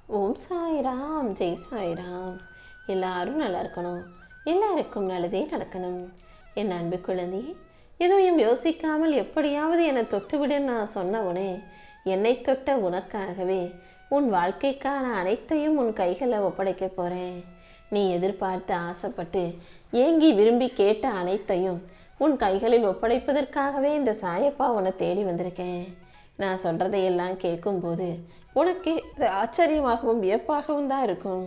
ஓம் சாய்ராம், ஜெய் சாய்ராம். எல்லாரும் நல்லா இருக்கணும், எல்லாருக்கும் நல்லதே நடக்கணும். என் அன்பு குழந்தை, எதுவும் யோசிக்காமல் எப்படியாவது என்னை தொட்டுவிடுன்னு நான் சொன்னவனே, என்னை தொட்ட உனக்காகவே உன் வாழ்க்கைக்கான அனைத்தையும் உன் கைகளில் ஒப்படைக்க போறேன். நீ எதிர்பார்த்து ஆசைப்பட்டு ஏங்கி விரும்பி கேட்ட அனைத்தையும் உன் கைகளில் ஒப்படைப்பதற்காகவே இந்த சாயப்பா உன்னை தேடி வந்திருக்கேன். நான் சொல்றதையெல்லாம் கேட்கும்போது உனக்கு இது ஆச்சரியமாகவும் வியப்பாகவும் தான் இருக்கும்.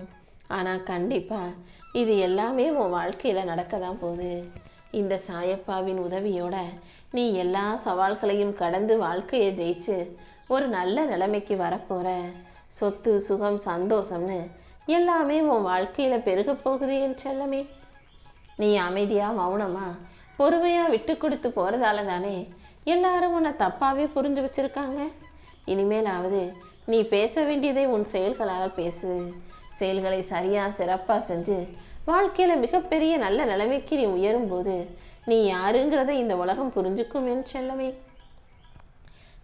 ஆனால் கண்டிப்பாக இது எல்லாமே உன் வாழ்க்கையில் நடக்க தான் போகுது. இந்த சாயப்பாவின் உதவியோட நீ எல்லா சவால்களையும் கடந்து வாழ்க்கையை ஜெயிச்சு ஒரு நல்ல நிலைமைக்கு வரப்போற. சொத்து, சுகம், சந்தோஷம்னு எல்லாமே உன் வாழ்க்கையில் பெருக போகுது என் செல்லமே. நீ அமைதியாக மௌனமாக பொறுமையாக விட்டு கொடுத்து போகிறதால தானே எல்லாரும் உன்னை தப்பாகவே புரிஞ்சு வச்சுருக்காங்க. இனிமேலாவது நீ பேச வேண்டியதை உன் செயல்களால் பேசு. செயல்களை சரியாக சிறப்பாக செஞ்சு வாழ்க்கையில் மிகப்பெரிய நல்ல நிலைமைக்கு நீ உயரும்போது நீ யாருங்கிறத இந்த உலகம் புரிஞ்சுக்கும் என் செல்லமே.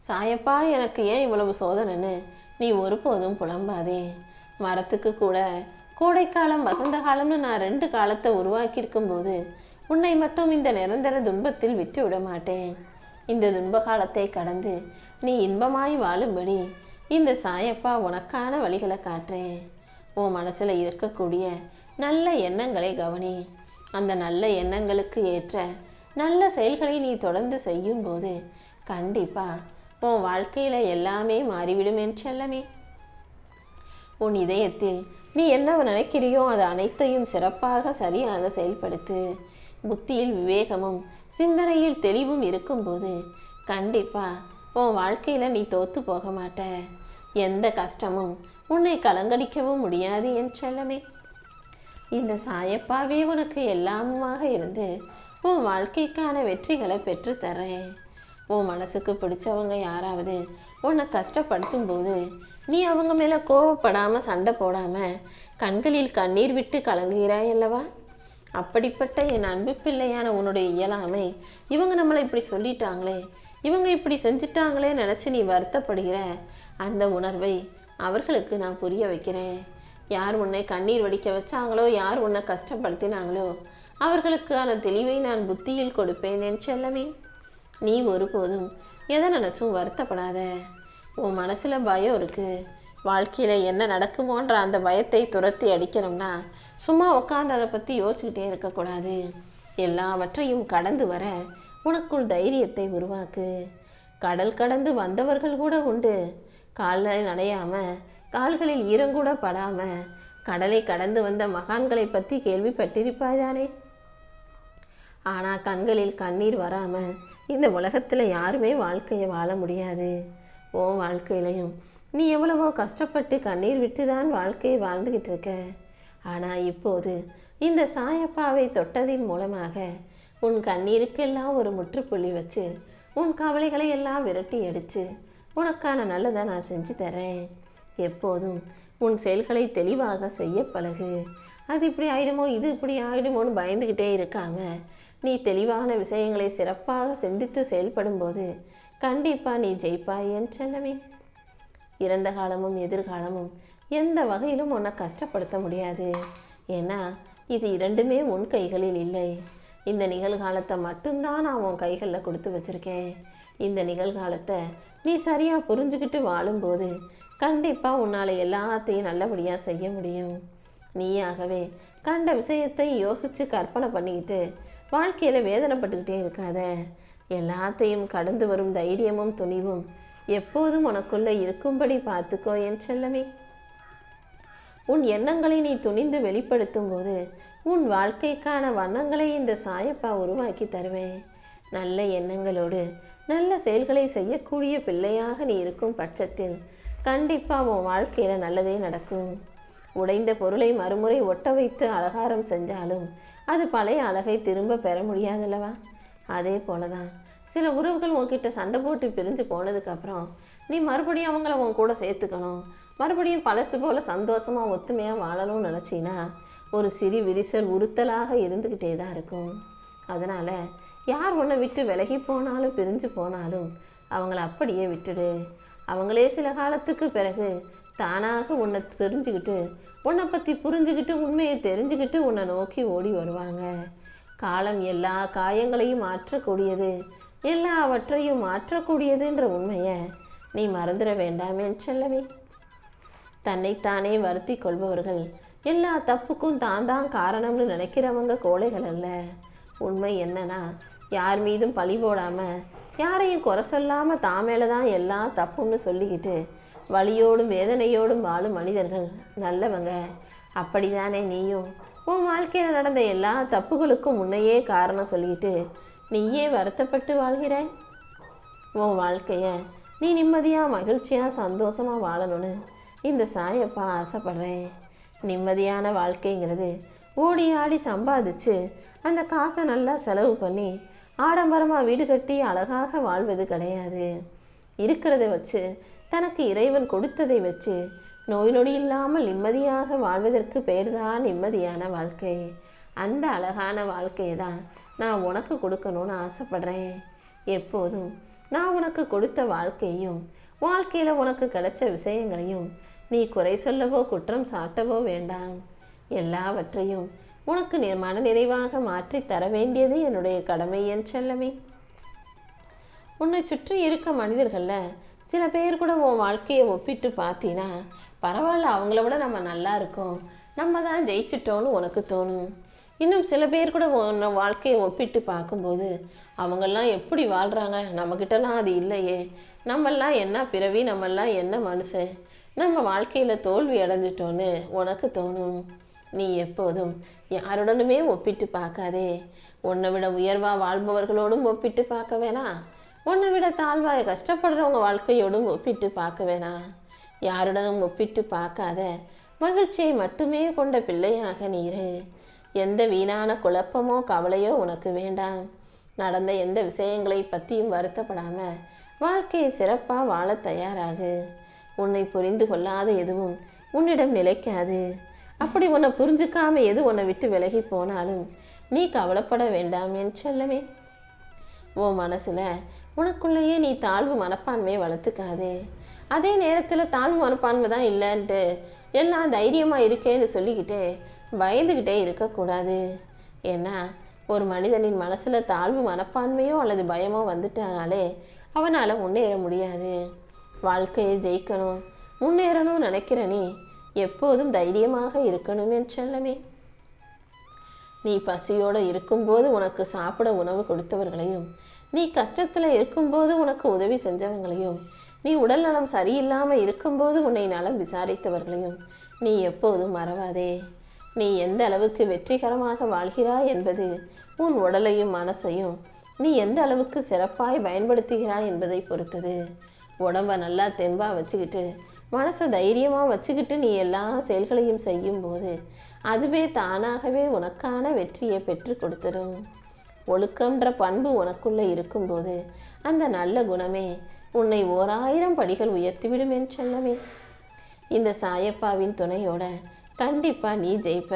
சாயப்பா எனக்கு ஏன் இவ்வளவு சோதனைன்னு நீ ஒருபோதும் புலம்பாதே. மரத்துக்கு கூட கோடைக்காலம், வசந்த காலம்னு நான் 2 காலத்தை உருவாக்கியிருக்கும் போது உன்னை மட்டும் இந்த நிரந்தர துன்பத்தில் விட்டு விட மாட்டேன். இந்த துன்ப காலத்தை கடந்து நீ இன்பமாய் வாழும்படி இந்த சாயப்பா உனக்கான வழிகளை காட்டுறேன். உன் மனசுல இருக்கக்கூடிய நல்ல எண்ணங்களை கவனி. அந்த நல்ல எண்ணங்களுக்கு ஏற்ற நல்ல செயல்களை நீ தொடர்ந்து செய்யும் போது கண்டிப்பா உன் வாழ்க்கையில எல்லாமே மாறிவிடும் என் செல்லமே. உன் இதயத்தில் நீ என்ன நினைக்கிறியோ அது அனைத்தையும் சிறப்பாக சரியாக செயல்படுத்து. புத்தியில் விவேகமும் சிந்தனையில் தெளிவும் இருக்கும்போது கண்டிப்பா உன் வாழ்க்கையில நீ தோத்து போக மாட்ட. எந்த கஷ்டமும் உன்னை கலங்கடிக்கவும் முடியாது என் செல்லமே. இந்த சாயப்பாவே உனக்கு எல்லாமுமாக இருந்து உன் வாழ்க்கைக்கான வெற்றிகளை பெற்று தர்றேன். உன் மனசுக்கு பிடிச்சவங்க யாராவது உன்னை கஷ்டப்படுத்தும் போது நீ அவங்க மேல கோவப்படாம சண்டை போடாம கண்களில் கண்ணீர் விட்டு கலங்குகிறாய் அல்லவா? அப்படிப்பட்ட என் அன்பு பிள்ளையான உன்னுடைய இயலாமை, இவங்க நம்மளை இப்படி சொல்லிட்டாங்களே, இவங்க இப்படி செஞ்சிட்டாங்களே நினைச்சு நீ வருத்தப்படுகிற அந்த உணர்வை அவர்களுக்கு நான் புரிய வைக்கிறேன். யார் உன்னை கண்ணீர் வடிக்க வச்சாங்களோ, யார் உன்னை கஷ்டப்படுத்தினாங்களோ அவர்களுக்கான தெளிவை நான் புத்தியில் கொடுப்பேன் என் செல்லமே. நீ ஒருபோதும் எதை நினைச்சும் வருத்தப்படாத. உன் மனசுல பயம் இருக்கு. வாழ்க்கையில என்ன நடக்குமோன்ற அந்த பயத்தை துரத்தி அடிக்கணும்னா சும்மா உட்காந்து அதை பத்தி யோசிச்சுக்கிட்டே இருக்கக்கூடாது. எல்லாவற்றையும் கடந்து வர உனக்குள் தைரியத்தை உருவாக்கு. கடல் கடந்து வந்தவர்கள் கூட உண்டு. கால்களை நனையாம, கால்களில் ஈரங்கூட படாம கடலை கடந்து வந்த மகான்களை பத்தி கேள்விப்பட்டிருப்பாய்தானே. ஆனா கண்களில் கண்ணீர் வராம இந்த உலகத்துல யாருமே வாழ்க்கையை வாழ முடியாது. உன் வாழ்க்கையிலையும் நீ எவ்வளவோ கஷ்டப்பட்டு கண்ணீர் விட்டுதான் வாழ்க்கையை வாழ்ந்துகிட்டு இருக்க. ஆனா இப்போது இந்த சாயப்பாவை தொட்டதின் மூலமாக உன் கண்ணீருக்கெல்லாம் ஒரு முற்றுப்புள்ளி வச்சு உன் கவலைகளை எல்லாம் விரட்டி அடிச்சு உனக்கான நல்லதை நான் செஞ்சு தரேன். எப்போதும் உன் செயல்களை தெளிவாக செய்ய பழகு. அது இப்படி ஆயிடுமோ, இது இப்படி ஆயிடுமோன்னு பயந்துகிட்டே இருக்காம நீ தெளிவான விஷயங்களை சிறப்பாக சிந்தித்து செயல்படும் போது கண்டிப்பா நீ ஜெயிப்பாய் என் செல்லமே. இறந்த காலமும் எதிர்காலமும் எந்த வகையிலும் உன்னை கஷ்டப்படுத்த முடியாது. ஏன்னா இது இரண்டுமே உன் கைகளில் இல்லை. இந்த நிகழ்காலத்தை மட்டும்தான் நான் உன் கைகளில் கொடுத்து வச்சிருக்கேன். இந்த நிகழ்காலத்தை நீ சரியா புரிஞ்சுக்கிட்டு வாழும்போது கண்டிப்பா உன்னால எல்லாத்தையும் நல்லபடியா செய்ய முடியும். நீயாகவே கண்ட விஷயத்தை யோசிச்சு கற்பனை பண்ணிக்கிட்டு வாழ்க்கையில வேதனைப்பட்டுக்கிட்டே இருக்காத. எல்லாத்தையும் கடந்து வரும் தைரியமும் துணிவும் எப்போதும் உனக்குள்ள இருக்கும்படி பார்த்துக்கோ என் செல்லமே. உன் எண்ணங்களை நீ துணிந்து வெளிப்படுத்தும் போது உன் வாழ்க்கைக்கான வண்ணங்களை இந்த சாயப்பா உருவாக்கி தருவேன். நல்ல எண்ணங்களோடு நல்ல செயல்களை செய்யக்கூடிய பிள்ளையாக நீ இருக்கும் பட்சத்தில் கண்டிப்பா உன் வாழ்க்கையில நல்லதே நடக்கும். உடைந்த பொருளை மறுமுறை ஒட்ட வைத்து அலங்காரம் செஞ்சாலும் அது பழைய அழகை திரும்ப பெற முடியாதல்லவா? அதே போலதான் சில உறவுகள் உன்கிட்ட சண்டை போட்டு பிரிஞ்சு போனதுக்கு அப்புறம் நீ மறுபடியும் அவங்கள உன் கூட சேர்த்துக்கணும், மறுபடியும் பழசு போல சந்தோஷமா ஒத்துமையா வாழணும்னு நினைச்சினா ஒரு சிறு விரிசல் உறுத்தலாக இருந்துகிட்டே தான் இருக்கும். அதனால யார் உன்னை விட்டு விலகி போனாலும் பிரிஞ்சு போனாலும் அவங்கள அப்படியே விட்டுடு. அவங்களே சில காலத்துக்கு பிறகு தானாக உன்னை தெரிஞ்சுக்கிட்டு, உன்னை பற்றி புரிஞ்சுக்கிட்டு, உண்மையை தெரிஞ்சுக்கிட்டு உன்னை நோக்கி ஓடி வருவாங்க. காலம் எல்லா காயங்களையும் மாற்றக்கூடியது, எல்லாவற்றையும் மாற்றக்கூடியதுன்ற உண்மையை நீ மறந்துட வேண்டாமே செல்லவே. தன்னைத்தானே வருத்தி கொள்பவர்கள், எல்லா தப்புக்கும் தான் தான் காரணம்னு நினைக்கிறவங்க கோழைகள் அல்ல. உண்மை என்னன்னா, யார் மீதும் பழி போடாம, யாரையும் குறை சொல்லாம தான் மேலதான் எல்லாம் தப்புன்னு சொல்லிக்கிட்டு வலியோடும் வேதனையோடும் வாழும் மனிதர்கள் நல்லவங்க. அப்படிதானே நீயும் உன் வாழ்க்கையில் நடந்த எல்லா தப்புகளுக்கும் முன்னையே காரணம் சொல்லிக்கிட்டு நீயே வருத்தப்பட்டு வாழ்கிறாய்? உன் வாழ்க்கைய நீ நிம்மதியா மகிழ்ச்சியா சந்தோஷமா வாழணும்னு இந்த சாயப்பா ஆசைப்படுறேன். நிம்மதியான வாழ்க்கைங்கிறது ஓடி ஆடி சம்பாதிச்சு அந்த காசை நல்லா செலவு பண்ணி ஆடம்பரமாக வீடு கட்டி அழகாக வாழ்வது கிடையாது. இருக்கிறத வச்சு, தனக்கு இறைவன் கொடுத்ததை வச்சு நோய் நொடி இல்லாமல் நிம்மதியாக வாழ்வதற்கு பெயர் தான் நிம்மதியான வாழ்க்கை. அந்த அழகான வாழ்க்கையை தான் நான் உனக்கு கொடுக்கணும்னு ஆசைப்படுறேன். எப்போதும் நான் உனக்கு கொடுத்த வாழ்க்கையும் வாழ்க்கையில் உனக்கு கிடைச்ச விஷயங்களையும் நீ குறை சொல்லவோ குற்றம் சாட்டவோ வேண்டாம். எல்லாவற்றையும் உனக்கு மன நிறைவாக மாற்றி தர வேண்டியது என்னுடைய கடமை என் செல்லமே. உன்னை சுற்றி இருக்க மனிதர்கள்ல சில பேர் கூட உன் வாழ்க்கையை ஒப்பிட்டு பார்த்தீங்கன்னா, பரவாயில்ல, அவங்கள விட நம்ம நல்லா இருக்கோம், நம்ம தான் ஜெயிச்சிட்டோன்னு உனக்கு தோணும். இன்னும் சில பேர் கூட உன்னை வாழ்க்கையை ஒப்பிட்டு பார்க்கும்போது, அவங்கெல்லாம் எப்படி வாழ்கிறாங்க, நம்மக்கிட்டலாம் அது இல்லையே, நம்மெல்லாம் என்ன பிறவி, நம்மெல்லாம் என்ன மனுஷன், நம்ம வாழ்க்கையில் தோல்வி அடைஞ்சிட்டோன்னு உனக்கு தோணும். நீ எப்போதும் யாருடனுமே ஒப்பிட்டு பார்க்காதே. உன்னை விட உயர்வாக வாழ்பவர்களோடும் ஒப்பிட்டு பார்க்க வேணாம், உன்னை விட தாழ்வாக கஷ்டப்படுறவங்க வாழ்க்கையோடும் ஒப்பிட்டு பார்க்க வேணாம். யாருடனும் ஒப்பிட்டு பார்க்காத மகிழ்ச்சியை மட்டுமே கொண்ட பிள்ளையாக நீரு. எந்த வீணான குழப்பமோ கவலையோ உனக்கு வேண்டாம். நடந்த எந்த விஷயங்களை பற்றியும் வருத்தப்படாம வாழ்க்கையை சிறப்பாக வாழ தயாராகு. உன்னை புரிந்து கொள்ளாத எதுவும் உன்னிடம் நிலைக்காது. அப்படி உன்னை புரிஞ்சுக்காம எது உன்னை விட்டு விலகி போனாலும் நீ கவலைப்பட வேண்டாம் என் செல்லமே. உன் மனசுல உனக்குள்ளேயே நீ தாழ்வு மனப்பான்மையை வளர்த்துக்காதே. அதே நேரத்தில் தாழ்வு மனப்பான்மை தான் இல்லைன்ட்டு எல்லாம் தைரியமா இருக்கேன்னு சொல்லிக்கிட்டே பயந்துக்கிட்டே இருக்கக்கூடாது. ஏன்னா ஒரு மனிதனின் மனசுல தாழ்வு மனப்பான்மையோ அல்லது பயமோ வந்துட்டானாலே அவனால் முன்னேற முடியாது. வாழ்க்கையை ஜெயிக்கணும், முன்னேறணும்னு நினைக்கிற நீ எப்போதும் தைரியமாக இருக்கணும் என் செல்லமே. நீ பசியோடு இருக்கும்போது உனக்கு சாப்பிட உணவு கொடுத்தவர்களையும், நீ கஷ்டத்தில் இருக்கும்போது உனக்கு உதவி செஞ்சவங்களையும், நீ உடல் நலம் சரியில்லாமல் இருக்கும்போது உன்னை நலம் விசாரித்தவர்களையும் நீ எப்போதும் மறவாதே. நீ எந்த அளவுக்கு வெற்றிகரமாக வாழ்கிறாய் என்பது உன் உடலையும் மனசையும் நீ எந்த அளவுக்கு சிறப்பாய் பயன்படுத்துகிறாய் என்பதை பொறுத்தது. உடம்ப நல்லா தெம்பா வச்சுக்கிட்டு மனசை தைரியமாக வச்சுக்கிட்டு நீ எல்லா செயல்களையும் செய்யும்போது அதுவே தானாகவே உனக்கான வெற்றியை பெற்று கொடுத்துடும். ஒழுக்கம்ன்ற பண்பு உனக்குள்ளே இருக்கும்போது அந்த நல்ல குணமே உன்னை 1000 படிகள் உயர்த்திவிடும் என் செல்லமே. இந்த சாயப்பாவின் துணையோட கண்டிப்பாக நீ ஜெயிப்ப.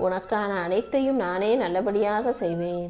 உனக்கான அனைத்தையும் நானே நல்லபடியாக செய்வேன்.